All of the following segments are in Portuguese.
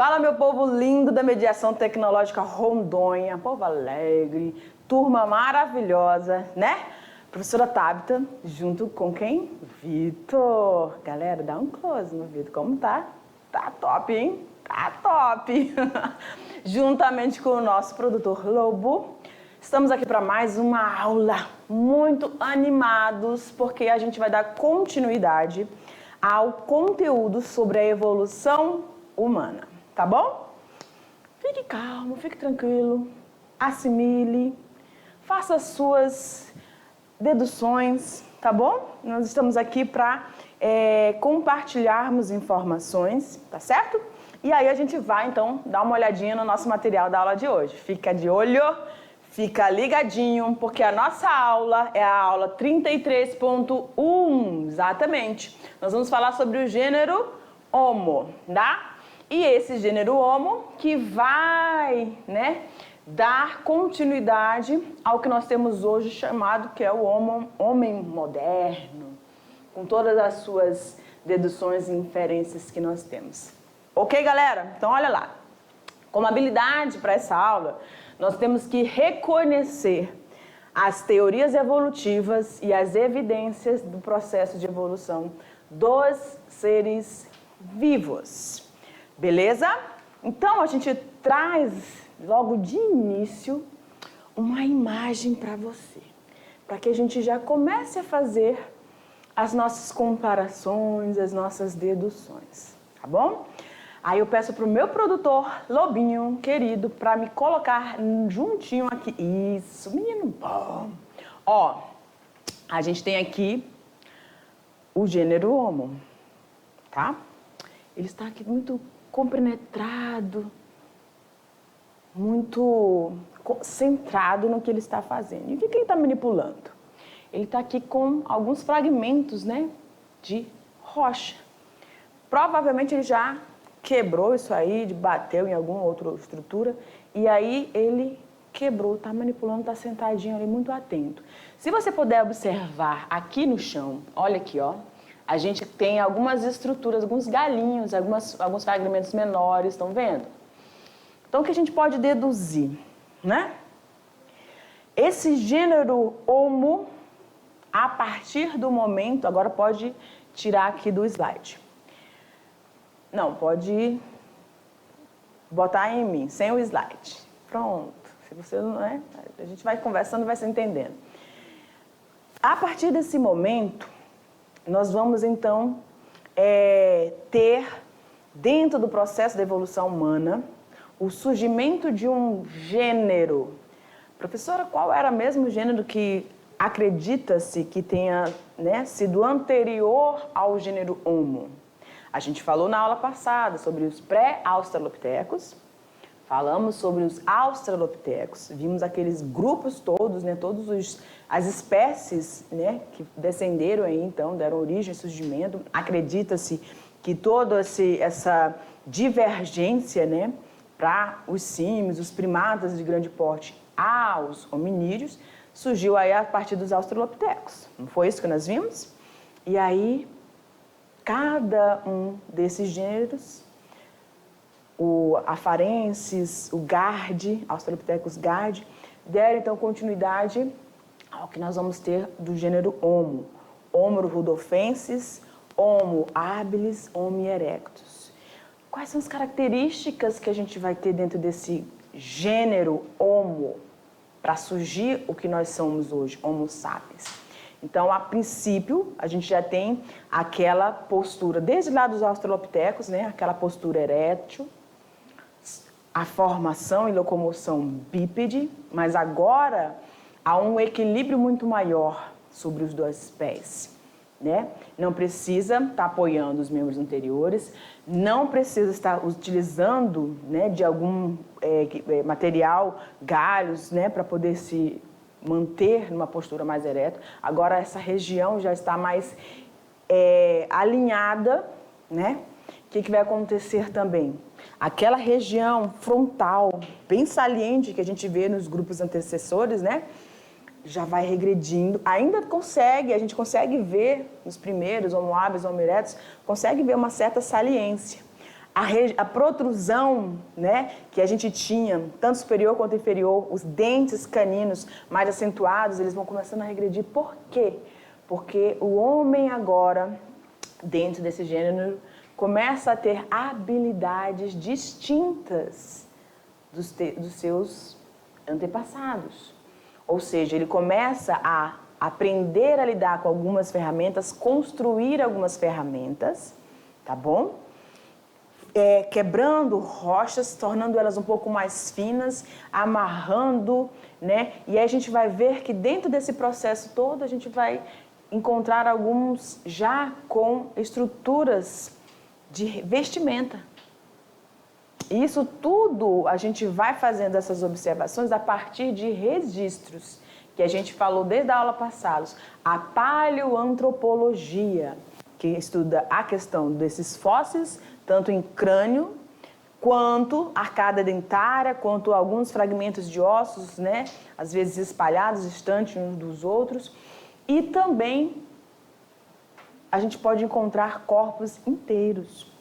Fala, meu povo lindo da Mediação Tecnológica Rondônia, povo alegre, turma maravilhosa, né? Professora Tabita, junto com quem? Vitor. Galera, dá um close no Vitor, como tá? Tá top, hein? Tá top! Juntamente com o nosso produtor Lobo, estamos aqui para mais uma aula, muito animados, porque a gente vai dar continuidade ao conteúdo sobre a evolução humana, tá bom? Fique calmo, fique tranquilo, assimile, faça suas deduções, tá bom? Nós estamos aqui para compartilharmos informações, tá certo? E aí a gente vai, então, dar uma olhadinha no nosso material da aula de hoje. Fica de olho, fica ligadinho, porque a nossa aula é a aula 33.1, exatamente. Nós vamos falar sobre o gênero Homo, tá? E esse gênero Homo que vai, né, dar continuidade ao que nós temos hoje chamado que é o homem moderno, com todas as suas deduções e inferências que nós temos. Ok, galera? Então, olha lá. Como habilidade para essa aula, nós temos que reconhecer as teorias evolutivas e as evidências do processo de evolução dos seres vivos. Beleza? Então, a gente traz logo de início uma imagem para você, para que a gente já comece a fazer as nossas comparações, as nossas deduções, tá bom? Aí eu peço pro meu produtor, Lobinho, querido, para me colocar juntinho aqui. Isso, menino bom. Ó, a gente tem aqui o gênero Homo, tá? Ele está aqui muito compenetrado, muito centrado no que ele está fazendo. E o que ele está manipulando? Ele está aqui com alguns fragmentos, né, de rocha. Provavelmente ele já quebrou isso aí, bateu em alguma outra estrutura, e aí ele quebrou, está manipulando, está sentadinho ali, muito atento. Se você puder observar aqui no chão, olha aqui, ó, a gente tem algumas estruturas, alguns galinhos, alguns fragmentos menores, estão vendo? Então, o que a gente pode deduzir, né? Esse gênero Homo, a partir do momento, agora pode tirar aqui do slide. Não, pode botar em mim, sem o slide. Pronto. Se você não é, a gente vai conversando e vai se entendendo. A partir desse momento, nós vamos então ter, dentro do processo da evolução humana, o surgimento de um gênero. Professora, qual era mesmo o gênero que acredita-se que tenha, né, sido anterior ao gênero Homo? A gente falou na aula passada sobre os pré-australopitecos, falamos sobre os australopitecos, vimos aqueles grupos todos, né, as espécies, né, que descenderam aí, então, deram origem, surgimento. Acredita-se que toda essa divergência, né, para os símios, os primatas de grande porte aos hominídeos, surgiu aí a partir dos australopitecos. Não foi isso que nós vimos? E aí, cada um desses gêneros, o afarensis, o Gard, Australopithecus Gard, deram então continuidade ao que nós vamos ter do gênero Homo. Homo rudolfensis, Homo habilis, Homo erectus. Quais são as características que a gente vai ter dentro desse gênero Homo para surgir o que nós somos hoje, Homo sapiens? Então, a princípio, a gente já tem aquela postura, desde lá dos australopitecos, né, aquela postura erétil, a formação e locomoção bípede, mas agora há um equilíbrio muito maior sobre os dois pés, né? Não precisa estar apoiando os membros anteriores, não precisa estar utilizando, né, de algum material, galhos, né, para poder se manter numa postura mais ereta. Agora essa região já está mais alinhada, né? O que vai acontecer também? Aquela região frontal, bem saliente, que a gente vê nos grupos antecessores, né? Já vai regredindo. Ainda a gente consegue ver nos primeiros, Homo habilis, Homo erectus, consegue ver uma certa saliência. a protrusão, né, que a gente tinha, tanto superior quanto inferior, os dentes caninos mais acentuados, eles vão começando a regredir. Por quê? Porque o homem agora, dentro desse gênero, começa a ter habilidades distintas dos seus antepassados. Ou seja, ele começa a aprender a lidar com algumas ferramentas, construir algumas ferramentas, tá bom? Quebrando rochas, tornando elas um pouco mais finas, amarrando, né? E aí a gente vai ver que dentro desse processo todo a gente vai encontrar alguns já com estruturas de vestimenta. Isso tudo a gente vai fazendo essas observações a partir de registros que a gente falou desde a aula passada. A paleoantropologia, que estuda a questão desses fósseis, tanto em crânio, quanto arcada dentária, quanto alguns fragmentos de ossos, né? Às vezes espalhados, distantes uns dos outros. E também a gente pode encontrar corpos inteiros.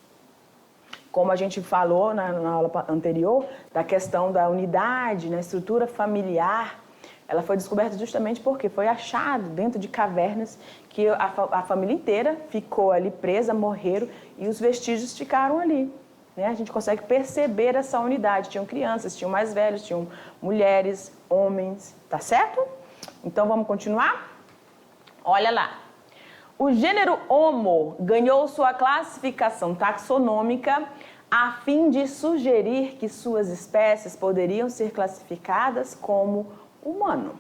Como a gente falou na aula anterior, da questão da unidade, na estrutura familiar, ela foi descoberta justamente porque foi achado dentro de cavernas que a família inteira ficou ali presa, morreram e os vestígios ficaram ali. Né? A gente consegue perceber essa unidade. Tinham crianças, tinham mais velhos, tinham mulheres, homens, tá certo? Então vamos continuar? Olha lá. O gênero Homo ganhou sua classificação taxonômica a fim de sugerir que suas espécies poderiam ser classificadas como humano.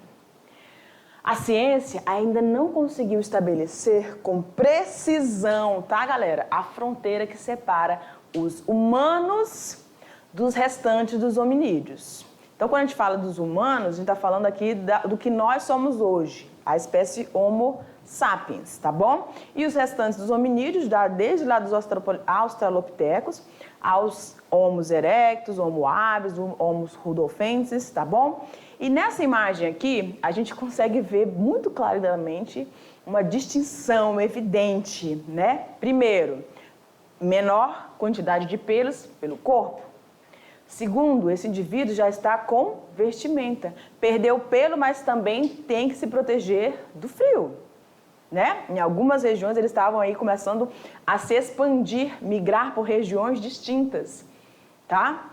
A ciência ainda não conseguiu estabelecer com precisão, tá, galera, a fronteira que separa os humanos dos restantes dos hominídeos. Então, quando a gente fala dos humanos, a gente está falando aqui do que nós somos hoje, a espécie Homo sapiens, tá bom? E os restantes dos hominídeos, desde lá dos australopithecus aos Homo erectus, Homo habilis, Homo rudolfensis, tá bom? E nessa imagem aqui, a gente consegue ver muito claramente uma distinção evidente, né? Primeiro, menor quantidade de pelos pelo corpo. Segundo, esse indivíduo já está com vestimenta. Perdeu o pelo, mas também tem que se proteger do frio. Né? Em algumas regiões eles estavam aí começando a se expandir, migrar por regiões distintas, tá?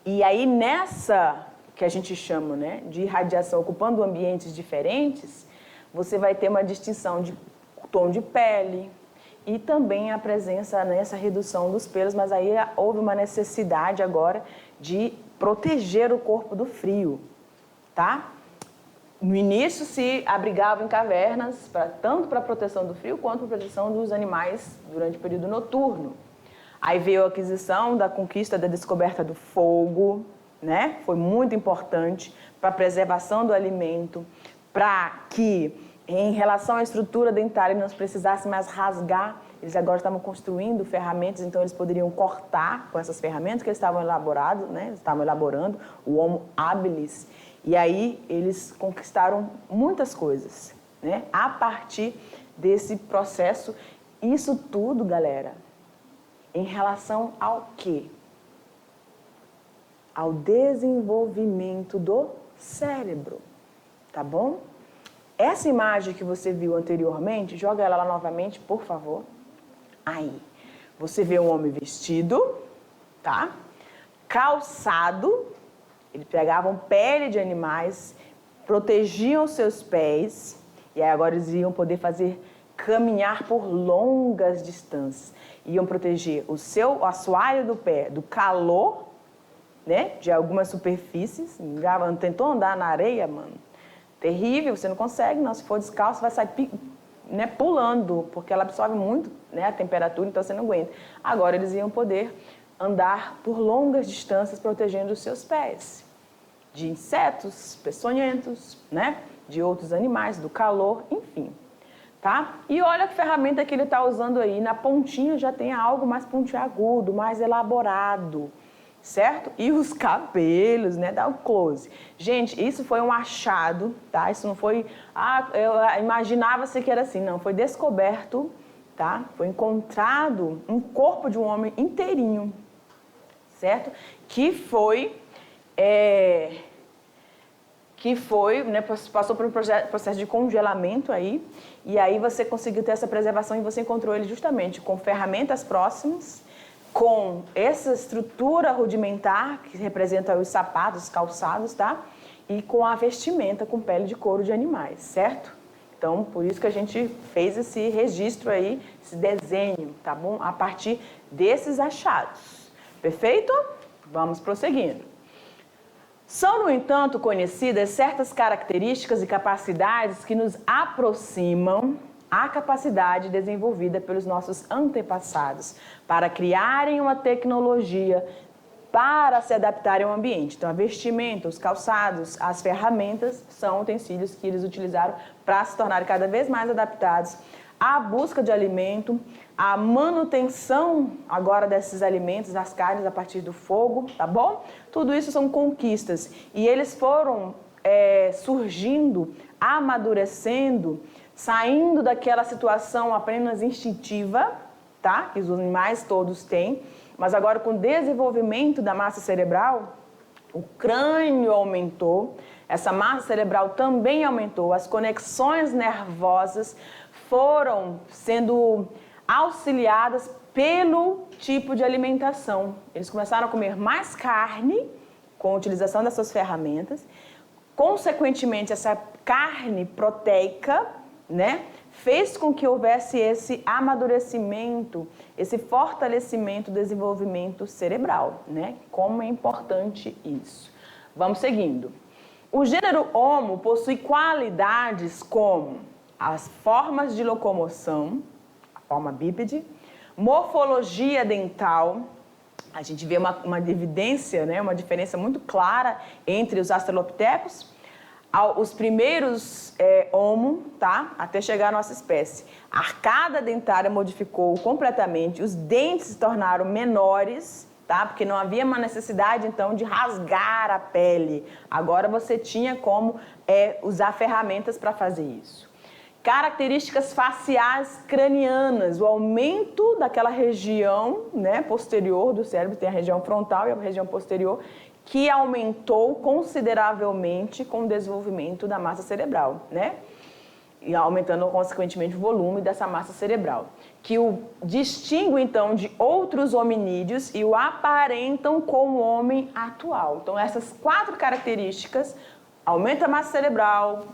E aí nessa que a gente chama, né, de irradiação ocupando ambientes diferentes, você vai ter uma distinção de tom de pele e também a presença nessa redução dos pelos, mas aí houve uma necessidade agora de proteger o corpo do frio, tá? No início se abrigavam em cavernas, tanto para a proteção do frio quanto para a proteção dos animais durante o período noturno. Aí veio a aquisição da conquista da descoberta do fogo, né? Foi muito importante para a preservação do alimento, para que, em relação à estrutura dentária, não precisasse mais rasgar. Eles agora estavam construindo ferramentas, então eles poderiam cortar com essas ferramentas que eles estavam elaborando, né? Eles estavam elaborando o Homo habilis. E aí eles conquistaram muitas coisas, né? A partir desse processo. Isso tudo, galera, em relação ao quê? Ao desenvolvimento do cérebro, tá bom? Essa imagem que você viu anteriormente, joga ela lá novamente, por favor. Aí, você vê um homem vestido, tá? Calçado. Eles pegavam pele de animais, protegiam seus pés, e aí agora eles iam poder caminhar por longas distâncias. Iam proteger o assoalho do pé do calor, né, de algumas superfícies. Já tentou andar na areia, mano? Terrível, você não consegue, não. Se for descalço, vai sair, né, pulando, porque ela absorve muito, né, a temperatura, então você não aguenta. Agora eles iam poder andar por longas distâncias protegendo os seus pés de insetos peçonhentos, né? De outros animais, do calor, enfim, tá? E olha que ferramenta que ele está usando aí. Na pontinha já tem algo mais pontiagudo, mais elaborado, certo? E os cabelos, né? Dá um close. Gente, isso foi um achado, tá? Isso não foi... imaginava-se que era assim. Não, foi descoberto tá? Foi encontrado um corpo de um homem inteirinho, certo? Que foi, né, passou por um processo de congelamento aí, e aí você conseguiu ter essa preservação e você encontrou ele justamente com ferramentas próximas, com essa estrutura rudimentar, que representa os sapatos, os calçados, tá? E com a vestimenta com pele de couro de animais, certo? Então, por isso que a gente fez esse registro aí, esse desenho, tá bom? A partir desses achados. Perfeito? Vamos prosseguindo. São, no entanto, conhecidas certas características e capacidades que nos aproximam à capacidade desenvolvida pelos nossos antepassados para criarem uma tecnologia para se adaptarem ao ambiente. Então, a vestimenta, os calçados, as ferramentas são utensílios que eles utilizaram para se tornarem cada vez mais adaptados à busca de alimento, à manutenção agora desses alimentos, das carnes a partir do fogo, tá bom? Tudo isso são conquistas e eles foram surgindo, amadurecendo, saindo daquela situação apenas instintiva, tá? Que os animais todos têm, mas agora com o desenvolvimento da massa cerebral, o crânio aumentou, essa massa cerebral também aumentou, as conexões nervosas foram sendo auxiliadas pelo tipo de alimentação. Eles começaram a comer mais carne com a utilização dessas ferramentas, consequentemente essa carne proteica, né, fez com que houvesse esse amadurecimento, esse fortalecimento do desenvolvimento cerebral, né? Como é importante isso. Vamos seguindo. O gênero Homo possui qualidades como as formas de locomoção, a forma bípede, morfologia dental. A gente vê uma evidência, né? Uma diferença muito clara entre os australopithecus, os primeiros Homo, tá? Até chegar à nossa espécie. A arcada dentária modificou completamente, os dentes se tornaram menores, tá? Porque não havia uma necessidade, então, de rasgar a pele. Agora você tinha como usar ferramentas para fazer isso. Características faciais cranianas, o aumento daquela região, né, posterior do cérebro, tem a região frontal e a região posterior, que aumentou consideravelmente com o desenvolvimento da massa cerebral, né? E aumentando, consequentemente, o volume dessa massa cerebral, que o distingue, então, de outros hominídeos e o aparentam com o homem atual. Então, essas 4 características, aumenta a massa cerebral,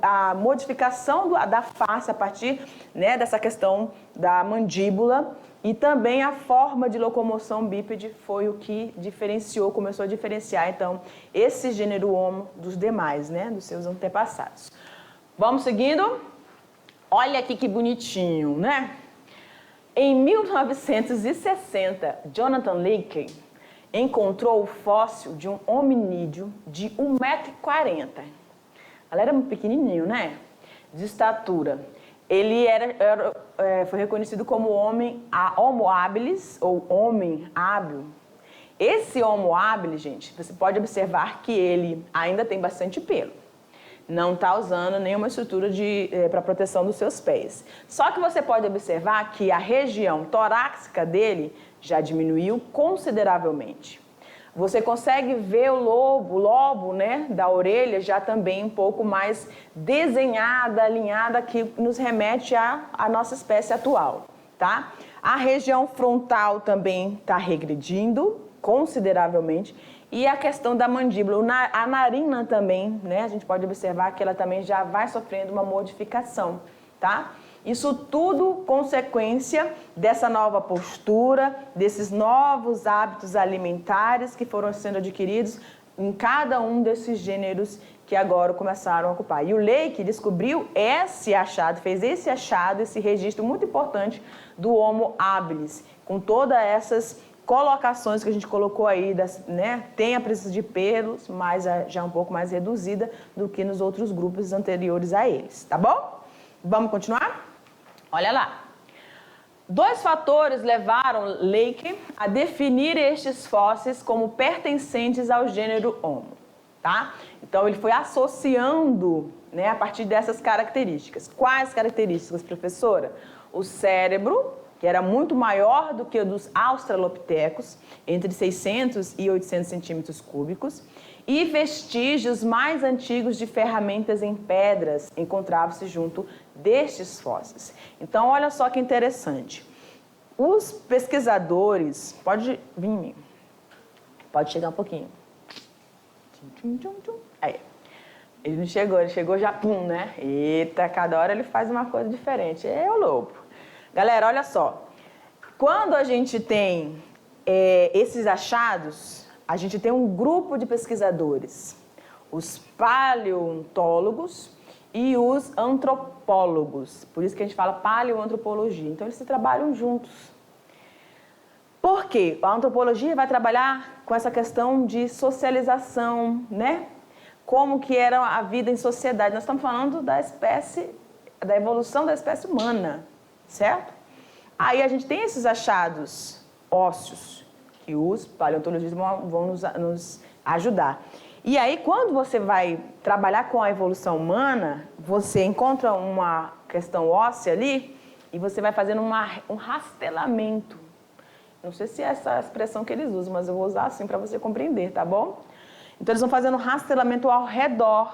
a modificação da face a partir, né, dessa questão da mandíbula, e também a forma de locomoção bípede foi o que diferenciou, começou a diferenciar, então, esse gênero Homo dos demais, né, dos seus antepassados. Vamos seguindo? Olha aqui que bonitinho, né? Em 1960, Jonathan Leakey encontrou o fóssil de um hominídeo de 1,40 m. Ela era muito pequenininho, né? De estatura. Ele foi reconhecido como Homo habilis, ou homem hábil. Esse Homo habilis, gente, você pode observar que ele ainda tem bastante pelo. Não está usando nenhuma estrutura para proteção dos seus pés. Só que você pode observar que a região torácica dele já diminuiu consideravelmente. Você consegue ver o lobo, né, da orelha já também um pouco mais desenhada, alinhada, que nos remete à nossa espécie atual, tá? A região frontal também está regredindo consideravelmente e a questão da mandíbula, a narina também, né, a gente pode observar que ela também já vai sofrendo uma modificação, tá? Isso tudo consequência dessa nova postura, desses novos hábitos alimentares que foram sendo adquiridos em cada um desses gêneros que agora começaram a ocupar. E o Leakey descobriu esse achado, fez esse achado, esse registro muito importante do Homo habilis, com todas essas colocações que a gente colocou aí, né? Tem a presença de pelos, mas já um pouco mais reduzida do que nos outros grupos anteriores a eles, tá bom? Vamos continuar? Olha lá. 2 fatores levaram Leakey a definir estes fósseis como pertencentes ao gênero Homo, tá? Então, ele foi associando, né, a partir dessas características. Quais características, professora? o cérebro, que era muito maior do que o dos australopitecos, entre 600 e 800 centímetros cúbicos, e vestígios mais antigos de ferramentas em pedras encontravam-se junto destes fósseis. Então, olha só que interessante. Os pesquisadores... Pode vir em mim. Pode chegar um pouquinho. Aí. Ele não chegou, ele chegou já, pum, né? Eita, cada hora ele faz uma coisa diferente. É o lobo. Galera, olha só. Quando a gente tem esses achados, a gente tem um grupo de pesquisadores. Os paleontólogos e os antropólogos. Por isso que a gente fala paleoantropologia. Então, eles se trabalham juntos. Por quê? A antropologia vai trabalhar com essa questão de socialização, né? Como que era a vida em sociedade. Nós estamos falando da evolução da espécie humana, certo? Aí a gente tem esses achados ósseos que os paleontologistas vão nos ajudar. E aí, quando você vai trabalhar com a evolução humana, você encontra uma questão óssea ali e você vai fazendo um rastelamento. Não sei se é essa a expressão que eles usam, mas eu vou usar assim para você compreender, tá bom? Então, eles vão fazendo um rastelamento ao redor.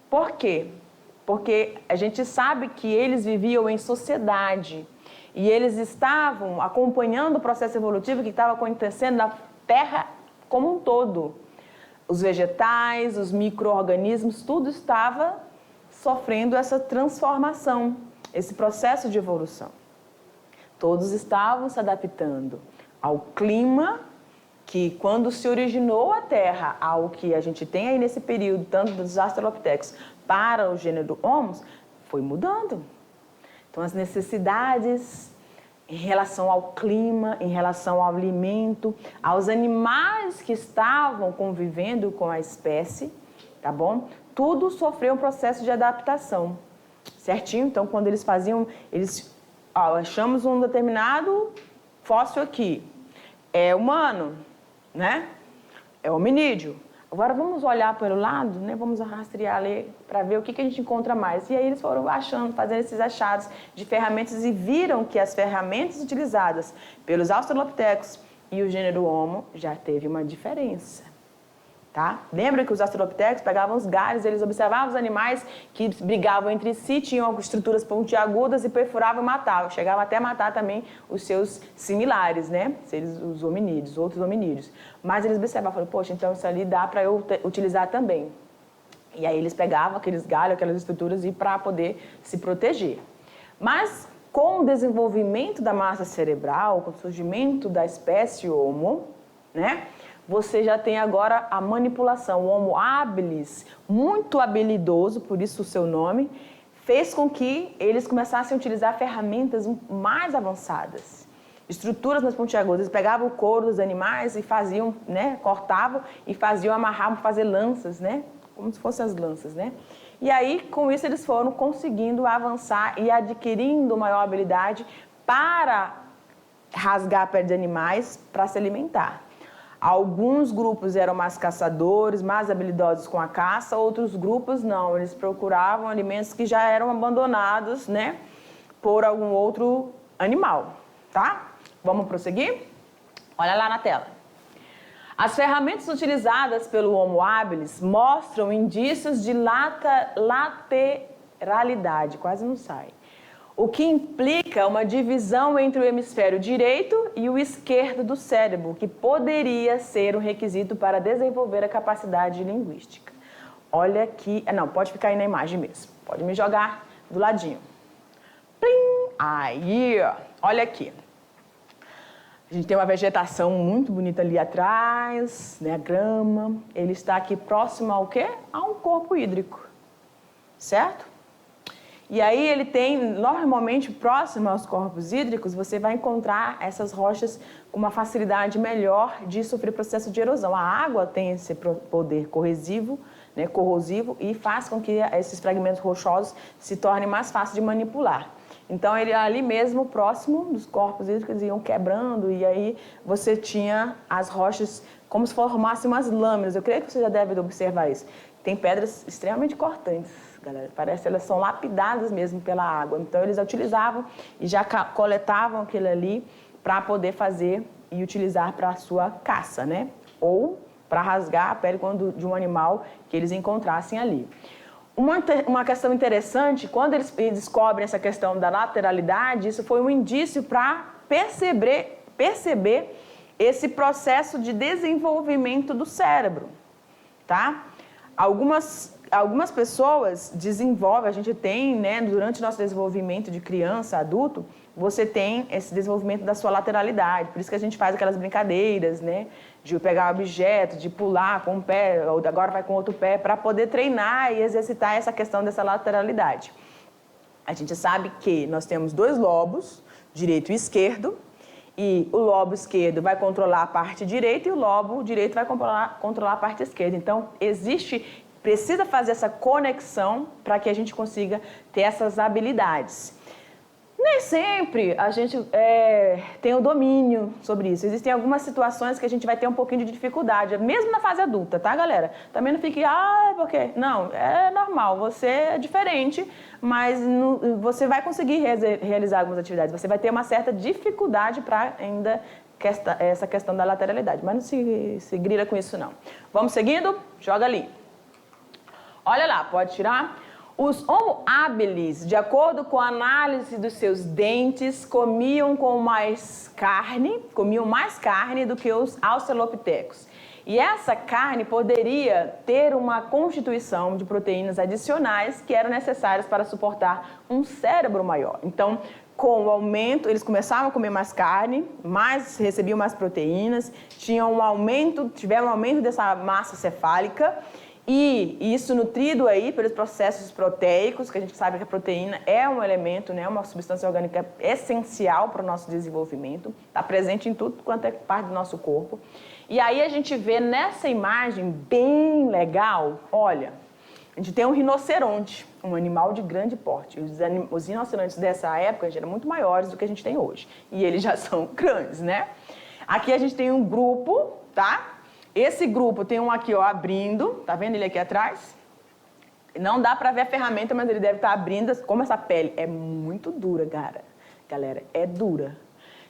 Por quê? Porque a gente sabe que eles viviam em sociedade e eles estavam acompanhando o processo evolutivo que estava acontecendo na Terra como um todo. Os vegetais, os micro-organismos, tudo estava sofrendo essa transformação, esse processo de evolução. Todos estavam se adaptando ao clima que, quando se originou a Terra, ao que a gente tem aí nesse período, tanto dos australopithecus para o gênero Homo, foi mudando. Então, as necessidades em relação ao clima, em relação ao alimento, aos animais que estavam convivendo com a espécie, tá bom? Tudo sofreu um processo de adaptação, certinho? Então, quando eles faziam, achamos um determinado fóssil aqui, é humano, né? É hominídeo. Agora vamos olhar pelo lado, né? Vamos rastrear ali para ver o que a gente encontra mais. E aí eles foram achando, fazendo esses achados de ferramentas e viram que as ferramentas utilizadas pelos australopithecus e o gênero Homo já teve uma diferença, tá? Lembra que os australopithecus pegavam os galhos, eles observavam os animais que brigavam entre si, tinham estruturas pontiagudas e perfuravam e matavam. Chegavam até a matar também os seus similares, né? Os hominídeos, outros hominídeos. Mas eles observavam, falavam, poxa, então isso ali dá para eu utilizar também. E aí eles pegavam aqueles galhos, aquelas estruturas e para poder se proteger. Mas com o desenvolvimento da massa cerebral, com o surgimento da espécie Homo, né? Você já tem agora a manipulação. O Homo habilis, muito habilidoso, por isso o seu nome, fez com que eles começassem a utilizar ferramentas mais avançadas. Estruturas mais pontiagudas. Eles pegavam o couro dos animais e faziam, né, cortavam e faziam, amarravam, fazer lanças, né, como se fossem as lanças, né. E aí, com isso, eles foram conseguindo avançar e adquirindo maior habilidade para rasgar a pele de animais para se alimentar. Alguns grupos eram mais caçadores, mais habilidosos com a caça, outros grupos não, eles procuravam alimentos que já eram abandonados, né, por algum outro animal, tá? Vamos prosseguir? Olha lá na tela. As ferramentas utilizadas pelo Homo habilis mostram indícios de lateralidade, quase não sai. O que implica uma divisão entre o hemisfério direito e o esquerdo do cérebro, que poderia ser um requisito para desenvolver a capacidade linguística. Olha aqui, não, pode ficar aí na imagem mesmo, pode me jogar do ladinho. Plim! Aí, ó, olha aqui. A gente tem uma vegetação muito bonita ali atrás, né, a grama. Ele está aqui próximo ao quê? A um corpo hídrico, certo? E aí ele tem, normalmente, próximo aos corpos hídricos, você vai encontrar essas rochas com uma facilidade melhor de sofrer processo de erosão. A água tem esse poder corrosivo, né, corrosivo e faz com que esses fragmentos rochosos se tornem mais fáceis de manipular. Então, ele ali mesmo, próximo dos corpos hídricos, iam quebrando e aí você tinha as rochas como se formassem umas lâminas. Eu creio que você já deve observar isso. Tem pedras extremamente cortantes, galera. Parece que elas são lapidadas mesmo pela água. Então, eles utilizavam e já coletavam aquilo ali para poder fazer e utilizar para a sua caça, né? Ou para rasgar a pele de um animal que eles encontrassem ali. Uma questão interessante, quando eles descobrem essa questão da lateralidade, isso foi um indício para perceber esse processo de desenvolvimento do cérebro, tá? Algumas pessoas desenvolvem, a gente tem, né, durante o nosso desenvolvimento de criança, adulto, você tem esse desenvolvimento da sua lateralidade. Por isso que a gente faz aquelas brincadeiras, né, de pegar objeto, de pular com um pé, ou agora vai com outro pé, para poder treinar e exercitar essa questão dessa lateralidade. A gente sabe que nós temos dois lobos, direito e esquerdo, e o lobo esquerdo vai controlar a parte direita e o lobo direito vai controlar a parte esquerda. Então, precisa fazer essa conexão para que a gente consiga ter essas habilidades. Nem sempre a gente tem o domínio sobre isso. Existem algumas situações que a gente vai ter um pouquinho de dificuldade, mesmo na fase adulta, tá, galera? Também não fique, por quê? Não, é normal, você é diferente, mas você vai conseguir realizar algumas atividades. Você vai ter uma certa dificuldade para ainda essa questão da lateralidade, mas não se grila com isso, não. Vamos seguindo? Joga ali. Olha lá, pode tirar? Os Homo habilis, de acordo com a análise dos seus dentes, comiam mais carne do que os australopitecos. E essa carne poderia ter uma constituição de proteínas adicionais que eram necessárias para suportar um cérebro maior. Então, com o aumento, eles começavam a comer mais carne, recebiam mais proteínas, tiveram um aumento dessa massa cefálica. E isso nutrido aí pelos processos proteicos, que a gente sabe que a proteína é um elemento, né, uma substância orgânica essencial para o nosso desenvolvimento, está presente em tudo quanto é parte do nosso corpo. E aí a gente vê nessa imagem bem legal, olha, a gente tem um rinoceronte, um animal de grande porte. Os rinocerontes dessa época eram muito maiores do que a gente tem hoje. E eles já são grandes, né? Aqui a gente tem um grupo, tá? Esse grupo tem um aqui, ó, abrindo. Tá vendo ele aqui atrás? Não dá pra ver a ferramenta, mas ele deve estar abrindo. Como essa pele é muito dura, galera, é dura.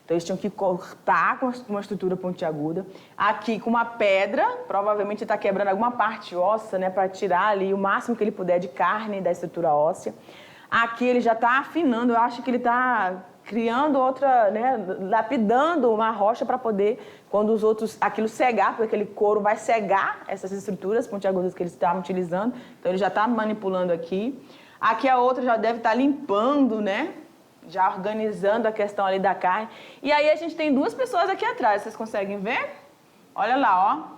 Então, eles tinham que cortar com uma estrutura pontiaguda. Aqui, com uma pedra, provavelmente está quebrando alguma parte óssea, né? Para tirar ali o máximo que ele puder de carne da estrutura óssea. Aqui, ele já está afinando. Eu acho que ele está criando outra, né? Lapidando uma rocha para poder, quando os outros, aquilo cegar, porque aquele couro vai cegar essas estruturas pontiagudas que eles estavam utilizando. Então, ele já está manipulando aqui. Aqui, a outra já deve estar limpando, né? Já organizando a questão ali da carne. E aí a gente tem duas pessoas aqui atrás, vocês conseguem ver? Olha lá, ó.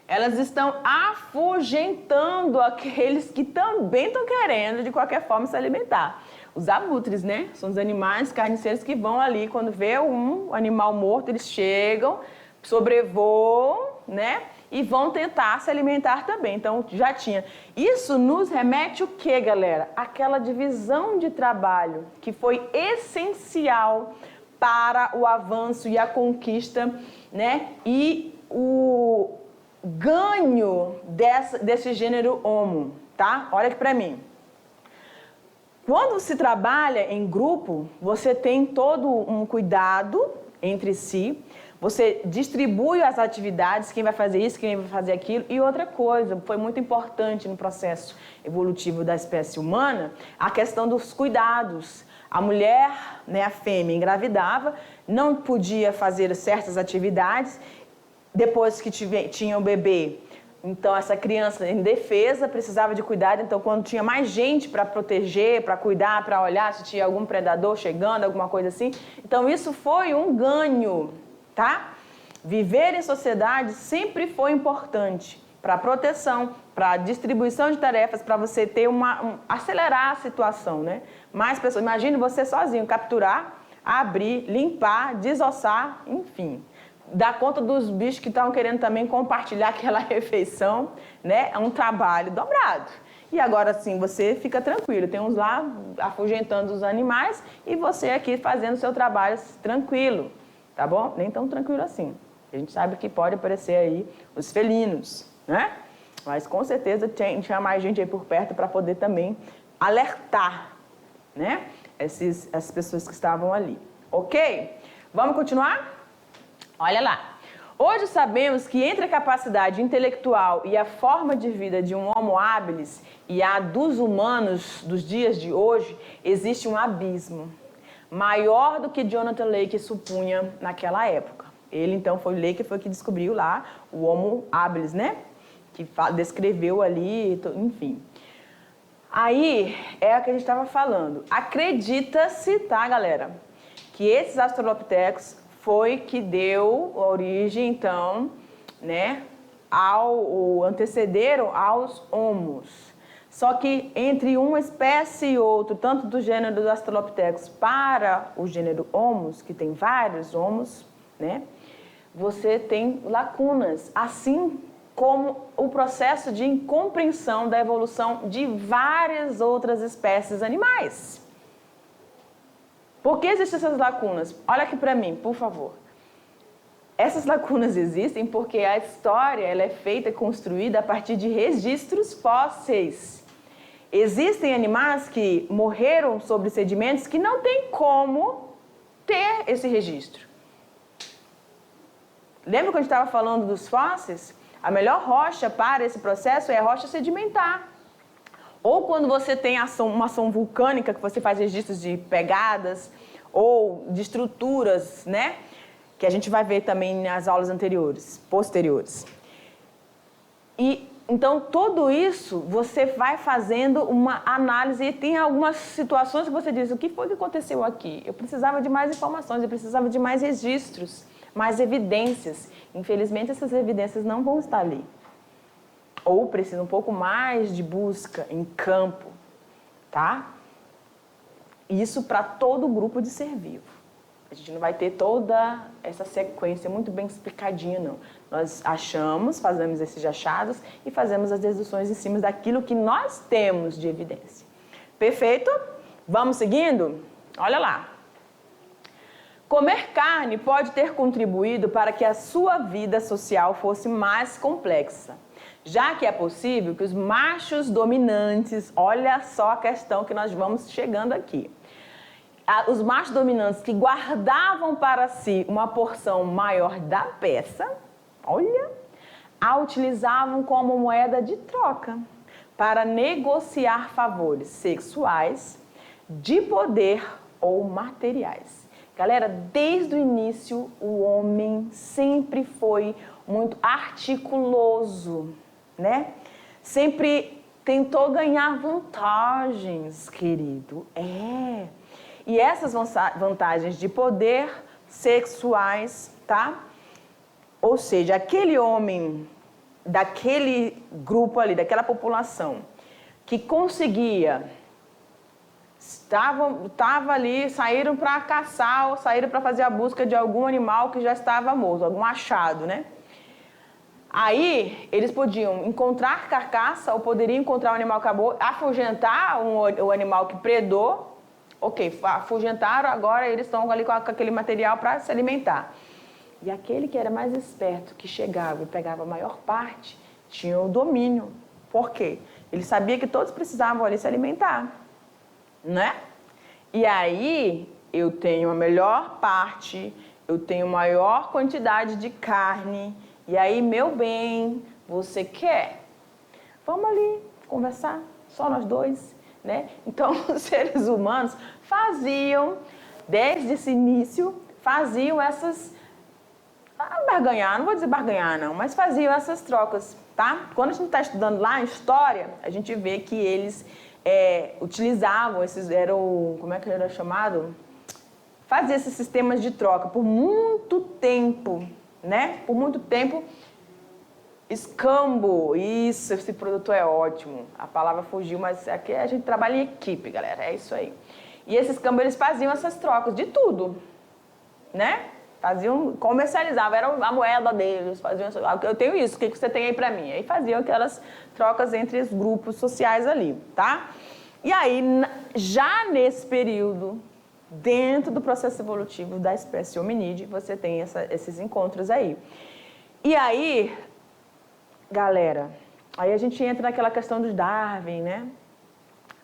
Elas estão afugentando aqueles que também estão querendo, de qualquer forma, se alimentar. Os abutres, né? São os animais carniceiros que vão ali, quando vê um animal morto, eles chegam, sobrevoam, né? E vão tentar se alimentar também. Então, já tinha. Isso nos remete o quê, galera? Aquela divisão de trabalho que foi essencial para o avanço e a conquista, né? E o ganho desse gênero Homo, tá? Olha aqui para mim. Quando se trabalha em grupo, você tem todo um cuidado entre si. Você distribui as atividades, quem vai fazer isso, quem vai fazer aquilo. E outra coisa, foi muito importante no processo evolutivo da espécie humana, a questão dos cuidados. A mulher, né, a fêmea, engravidava, não podia fazer certas atividades. Depois que tinha o bebê, então essa criança indefesa precisava de cuidado. Então, quando tinha mais gente para proteger, para cuidar, para olhar se tinha algum predador chegando, alguma coisa assim. Então, isso foi um ganho. Tá? Viver em sociedade sempre foi importante para proteção, para distribuição de tarefas, para você ter acelerar a situação, né? Mais pessoas, imagine você sozinho, capturar, abrir, limpar, desossar, enfim. Dar conta dos bichos que estavam querendo também compartilhar aquela refeição, né? É um trabalho dobrado. E agora sim, você fica tranquilo, tem uns lá afugentando os animais e você aqui fazendo o seu trabalho tranquilo. Tá bom? Nem tão tranquilo assim. A gente sabe que pode aparecer aí os felinos, né? Mas com certeza tinha mais gente aí por perto para poder também alertar, né? Essas pessoas que estavam ali. Ok? Vamos continuar? Olha lá. Hoje sabemos que entre a capacidade intelectual e a forma de vida de um Homo habilis e a dos humanos dos dias de hoje, existe um abismo maior do que Jonathan Lake supunha naquela época. Ele, então, foi o Lake que descobriu lá o Homo habilis, né? Que descreveu ali, enfim. Aí, é o que a gente estava falando. Acredita-se, tá, galera, que esses australopithecus foi que deu origem, então, né, antecederam aos homos. Só que entre uma espécie e outra, tanto do gênero dos australopithecus para o gênero Homo, que tem vários homos, né, você tem lacunas, assim como o processo de incompreensão da evolução de várias outras espécies animais. Por que existem essas lacunas? Olha aqui para mim, por favor. Essas lacunas existem porque a história ela é feita e construída a partir de registros fósseis. Existem animais que morreram sobre sedimentos que não tem como ter esse registro. Lembra quando a gente estava falando dos fósseis? A melhor rocha para esse processo é a rocha sedimentar. Ou quando você tem uma ação vulcânica, que você faz registros de pegadas ou de estruturas, né? Que a gente vai ver também nas aulas posteriores. E então tudo isso você vai fazendo uma análise e tem algumas situações que você diz, o que foi que aconteceu aqui? Eu precisava de mais informações, eu precisava de mais registros, mais evidências. Infelizmente essas evidências não vão estar ali. Ou precisa um pouco mais de busca em campo, tá? Isso para todo o grupo de ser vivo. A gente não vai ter toda essa sequência muito bem explicadinha, não. Nós achamos, fazemos esses achados e fazemos as deduções em cima daquilo que nós temos de evidência. Perfeito? Vamos seguindo? Olha lá. Comer carne pode ter contribuído para que a sua vida social fosse mais complexa, já que é possível que os machos dominantes, olha só a questão que nós vamos chegando aqui, os machos dominantes que guardavam para si uma porção maior da peça, olha, a utilizavam como moeda de troca para negociar favores sexuais, de poder ou materiais. Galera, desde o início o homem sempre foi muito articuloso, né? Sempre tentou ganhar vantagens, querido. E essas vantagens de poder sexuais, tá? Ou seja, aquele homem daquele grupo ali, daquela população, que conseguia, estava ali, saíram para caçar ou saíram para fazer a busca de algum animal que já estava morto, algum achado, né? Aí, eles podiam encontrar carcaça ou poderiam encontrar um animal que acabou, afugentar o animal que predou. Ok, afugentaram, agora eles estão ali com aquele material para se alimentar. E aquele que era mais esperto, que chegava e pegava a maior parte, tinha o domínio. Por quê? Ele sabia que todos precisavam ali se alimentar, né? E aí, eu tenho a melhor parte, eu tenho maior quantidade de carne. E aí, meu bem, você quer? Vamos ali conversar, só nós dois, né? Então, os seres humanos faziam, desde esse início, faziam essas... barganhar, não vou dizer barganhar não, mas faziam essas trocas, tá? Quando a gente está estudando lá em história, a gente vê que eles utilizavam esses, como é que era chamado? Fazia esses sistemas de troca por muito tempo, né? Por muito tempo, escambo, isso, esse produto é ótimo, a palavra fugiu, mas aqui a gente trabalha em equipe, galera, é isso aí. E esses escambo, eles faziam essas trocas de tudo, né? Comercializavam, era a moeda deles, faziam, eu tenho isso, o que você tem aí pra mim? Aí faziam aquelas trocas entre os grupos sociais ali, tá? E aí, já nesse período, dentro do processo evolutivo da espécie hominídea, você tem esses encontros aí. E aí, galera, aí a gente entra naquela questão do Darwin, né?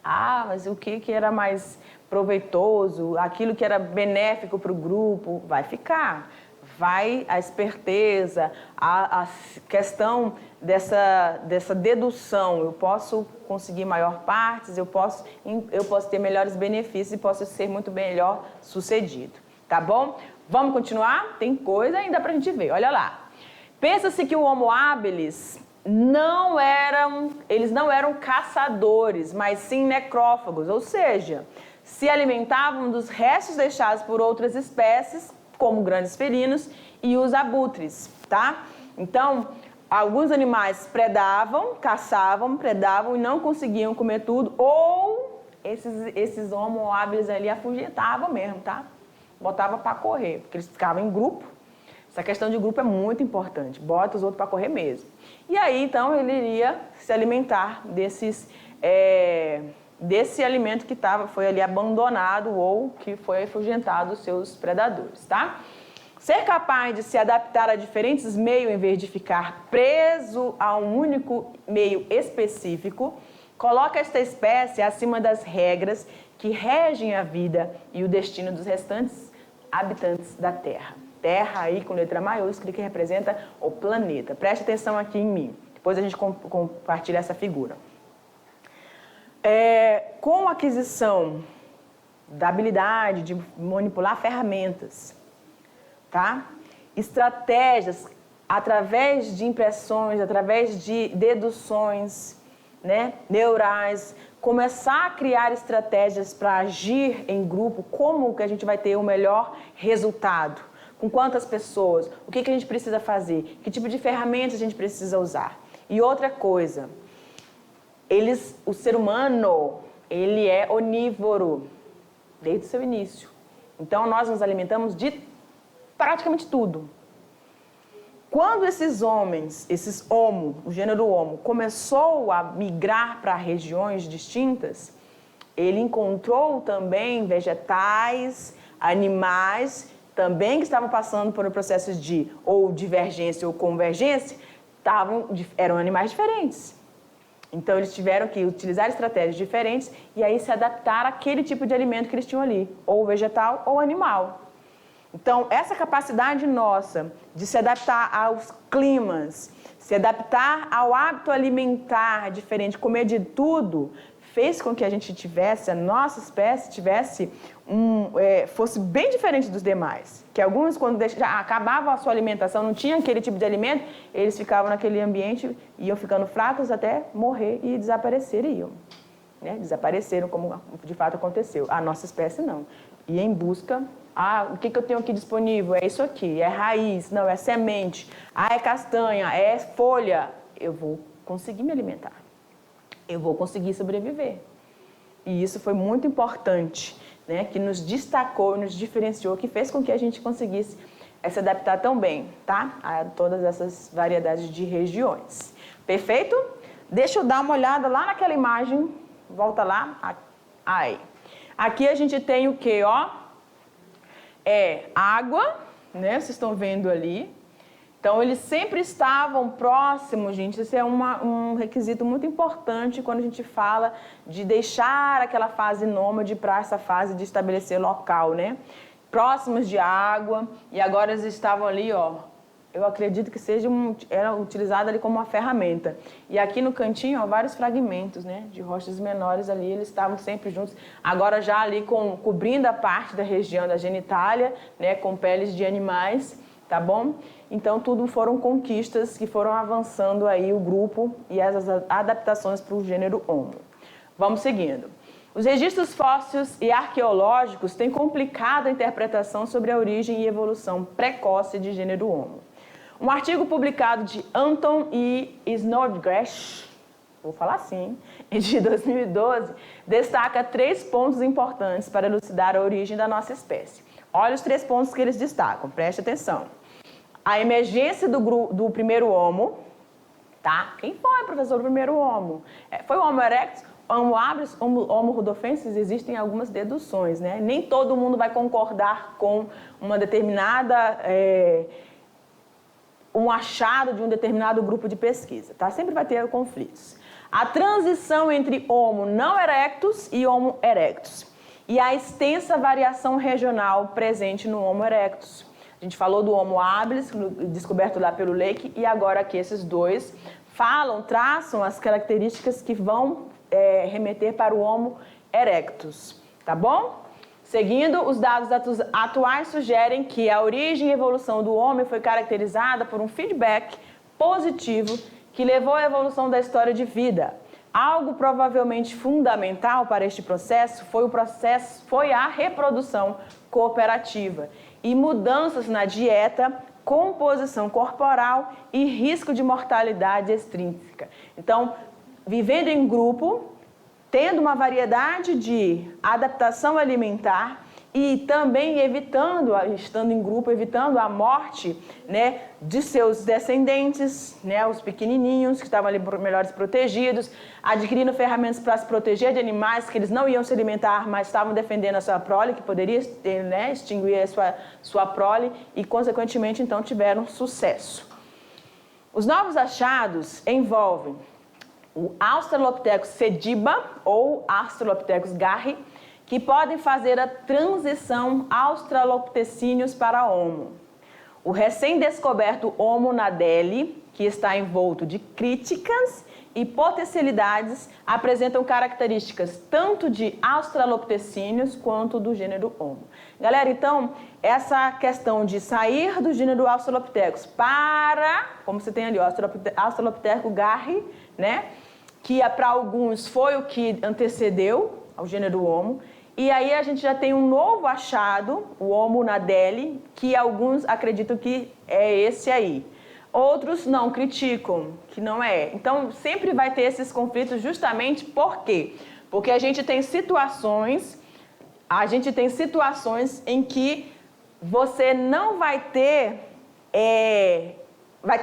Ah, mas o que era mais proveitoso, aquilo que era benéfico para o grupo, vai ficar. Vai a esperteza, a questão dessa dedução. Eu posso conseguir maior partes, eu posso ter melhores benefícios e posso ser muito melhor sucedido. Tá bom? Vamos continuar? Tem coisa ainda para a gente ver. Olha lá. Pensa-se que o Homo habilis eles não eram caçadores, mas sim necrófagos, ou seja, se alimentavam dos restos deixados por outras espécies, como grandes felinos e os abutres, tá? Então, alguns animais caçavam, predavam e não conseguiam comer tudo, ou esses Homo habilis ali afugentavam mesmo, tá? Botava para correr, porque eles ficavam em grupo. Essa questão de grupo é muito importante, bota os outros para correr mesmo. E aí, então, ele iria se alimentar desse alimento que foi ali abandonado ou que foi afugentado dos seus predadores, tá? Ser capaz de se adaptar a diferentes meios em vez de ficar preso a um único meio específico, coloca esta espécie acima das regras que regem a vida e o destino dos restantes habitantes da Terra. Terra aí com letra maiúscula que representa o planeta. Preste atenção aqui em mim. Depois a gente compartilha essa figura. Com a aquisição da habilidade de manipular ferramentas, tá? Estratégias através de impressões, através de deduções, né, neurais, começar a criar estratégias para agir em grupo, como que a gente vai ter o melhor resultado, com quantas pessoas, o que a gente precisa fazer, que tipo de ferramentas a gente precisa usar. E outra coisa, o ser humano, ele é onívoro desde o seu início. Então, nós nos alimentamos de praticamente tudo. Quando esses Homo, o gênero Homo, começou a migrar para regiões distintas, ele encontrou também vegetais, animais, também que estavam passando por processos de ou divergência ou convergência, eram animais diferentes. Então, eles tiveram que utilizar estratégias diferentes e aí se adaptar àquele tipo de alimento que eles tinham ali, ou vegetal ou animal. Então, essa capacidade nossa de se adaptar aos climas, se adaptar ao hábito alimentar diferente, comer de tudo, fez com que a gente tivesse, a nossa espécie fosse bem diferente dos demais. Que alguns, quando já acabava a sua alimentação, não tinha aquele tipo de alimento, eles ficavam naquele ambiente, iam ficando fracos até morrer e desapareceriam. Né? Desapareceram, como de fato aconteceu. A nossa espécie não. Ia em busca... o que eu tenho aqui disponível? É isso aqui, é raiz, não, é semente, é castanha, é folha. Eu vou conseguir me alimentar. Eu vou conseguir sobreviver. E isso foi muito importante, né? Que nos destacou, nos diferenciou, que fez com que a gente conseguisse se adaptar tão bem, tá? A todas essas variedades de regiões. Perfeito? Deixa eu dar uma olhada lá naquela imagem. Volta lá. Aí. Aqui a gente tem o quê, ó? Água, né? Vocês estão vendo ali. Então, eles sempre estavam próximos, gente. Isso é um requisito muito importante quando a gente fala de deixar aquela fase nômade para essa fase de estabelecer local, né? Próximos de água. E agora eles estavam ali, ó. Eu acredito que era utilizado ali como uma ferramenta. E aqui no cantinho, ó, vários fragmentos, né? De rochas menores ali, eles estavam sempre juntos. Agora já ali cobrindo a parte da região da genitália, né? Com peles de animais, tá bom? Então, tudo foram conquistas que foram avançando aí o grupo e as adaptações para o gênero Homo. Vamos seguindo. Os registros fósseis e arqueológicos têm complicado a interpretação sobre a origem e evolução precoce de gênero Homo. Um artigo publicado de Anton e Snodgrass, vou falar assim, de 2012, destaca 3 pontos importantes para elucidar a origem da nossa espécie. Olha os 3 pontos que eles destacam, preste atenção. A emergência do primeiro Homo, tá? Quem foi, professor, o primeiro Homo? Foi o Homo erectus, Homo habilis, Homo rudolfensis? Existem algumas deduções, né? Nem todo mundo vai concordar com uma determinada... um achado de um determinado grupo de pesquisa, tá? Sempre vai ter conflitos. a transição entre Homo não erectus e Homo erectus e a extensa variação regional presente no Homo erectus. A gente falou do Homo habilis, descoberto lá pelo Lake, e agora aqui esses dois traçam as características que vão remeter para o Homo erectus, tá bom? Seguindo, os dados atuais sugerem que a origem e evolução do homem foi caracterizada por um feedback positivo que levou à evolução da história de vida. Algo provavelmente fundamental para este processo foi a reprodução cooperativa e mudanças na dieta, composição corporal e risco de mortalidade extrínseca. Então, vivendo em grupo, tendo uma variedade de adaptação alimentar e também estando em grupo, evitando a morte, né, de seus descendentes, né, os pequenininhos que estavam ali melhores protegidos, adquirindo ferramentas para se proteger de animais que eles não iam se alimentar, mas estavam defendendo a sua prole, que poderia, né, extinguir a sua prole e, consequentemente, então, tiveram sucesso. Os novos achados envolvem o Australopithecus sediba ou Australopithecus garhi, que podem fazer a transição australopitecíneos para Homo. O recém-descoberto Homo nadeli, que está envolto de críticas e potencialidades, apresentam características tanto de australopitecíneos quanto do gênero Homo. Galera, então, essa questão de sair do gênero Australopithecus para, como você tem ali, o Australopithecus garhi, né, que para alguns foi o que antecedeu ao gênero Homo. E aí a gente já tem um novo achado, o Homo nadeli, que alguns acreditam que é esse aí. Outros não, criticam que não é. Então sempre vai ter esses conflitos justamente por quê? Porque a gente tem situações em que você não vai ter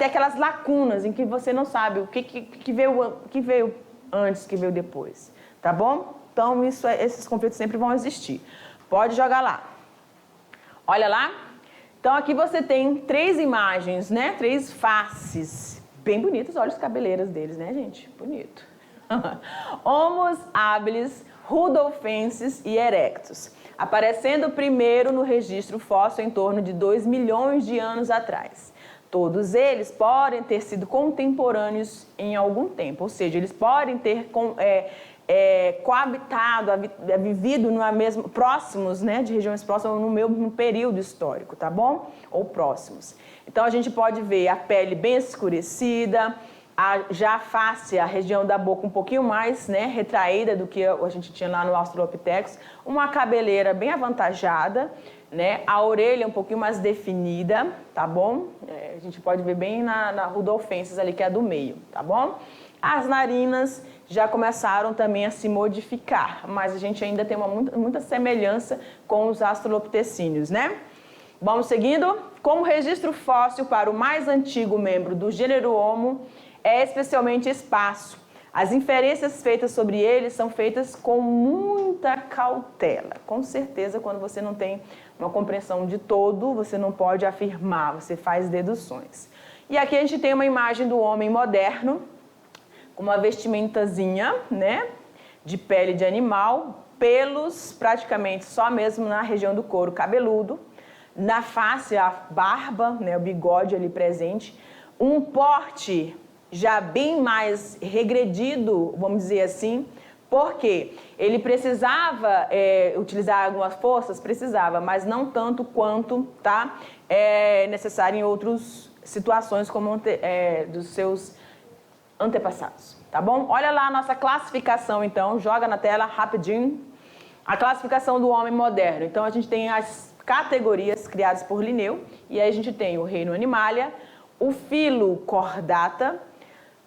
aquelas lacunas em que você não sabe o que veio antes, que veio depois, tá bom? Então, esses conflitos sempre vão existir. Pode jogar lá. Olha lá. Então, aqui você tem 3 imagens, né? 3 faces. Bem bonitas, olha as cabeleiras deles, né, gente? Bonito. Homo habilis, rudolfensis e erectus. Aparecendo primeiro no registro fóssil em torno de 2 milhões de anos atrás. Todos eles podem ter sido contemporâneos em algum tempo, ou seja, eles podem ter coabitado, vivido próximos, né, de regiões próximas no mesmo período histórico, tá bom? Ou próximos. Então a gente pode ver a pele bem escurecida, já a face, a região da boca um pouquinho mais, né, retraída do que a gente tinha lá no Australopithecus, uma cabeleira bem avantajada, né, a orelha um pouquinho mais definida, tá bom? A gente pode ver bem na rudolfensis ali, que é a do meio, tá bom? As narinas já começaram também a se modificar, mas a gente ainda tem muita semelhança com os australopitecíneos, né? Vamos seguindo. Como registro fóssil para o mais antigo membro do gênero Homo é especialmente esparso. As inferências feitas sobre ele são feitas com muita cautela. Com certeza, quando você não tem uma compreensão de todo, você não pode afirmar, você faz deduções. E aqui a gente tem uma imagem do homem moderno, com uma vestimentazinha, né, de pele de animal, pelos praticamente só mesmo na região do couro cabeludo, na face a barba, né, o bigode ali presente, um porte já bem mais regredido, vamos dizer assim, porque ele precisava utilizar algumas forças, mas não tanto quanto tá necessário em outras situações como dos seus antepassados, tá bom? Olha lá a nossa classificação, então, joga na tela rapidinho. A classificação do homem moderno. Então, a gente tem as categorias criadas por Linneu, e aí a gente tem o reino Animalia, o filo Chordata,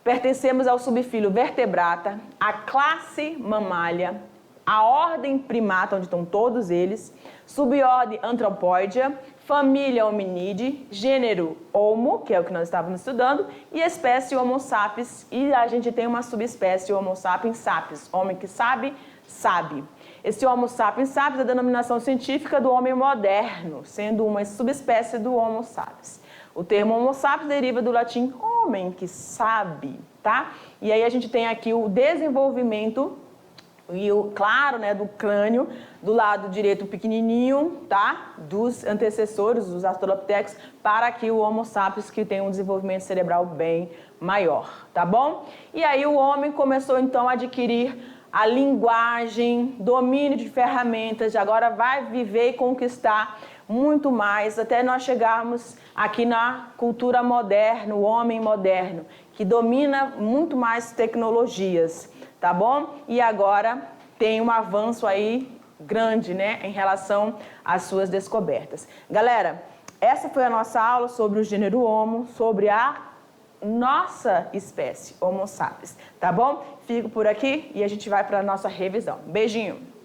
pertencemos ao subfilo Vertebrata, a classe Mammalia, a ordem Primata, onde estão todos eles, subordem Anthropoidia, família Hominide, gênero Homo, que é o que nós estávamos estudando, e espécie Homo sapiens, e a gente tem uma subespécie Homo sapiens sapiens, homem que sabe, sabe. Esse Homo sapiens sapiens é a denominação científica do homem moderno, sendo uma subespécie do Homo sapiens. O termo Homo sapiens deriva do latim homem que sabe, tá? E aí a gente tem aqui o desenvolvimento e claro, né, do crânio, do lado direito pequenininho, tá? Dos antecessores, dos Australopithecus, para aqui o Homo sapiens, que tem um desenvolvimento cerebral bem maior, tá bom? E aí o homem começou então a adquirir a linguagem, domínio de ferramentas, agora vai viver e conquistar muito mais, até nós chegarmos aqui na cultura moderna, o homem moderno, que domina muito mais tecnologias, tá bom? E agora tem um avanço aí grande, né, em relação às suas descobertas. Galera, essa foi a nossa aula sobre o gênero Homo, sobre a nossa espécie, Homo sapiens, tá bom? Fico por aqui e a gente vai para a nossa revisão. Beijinho!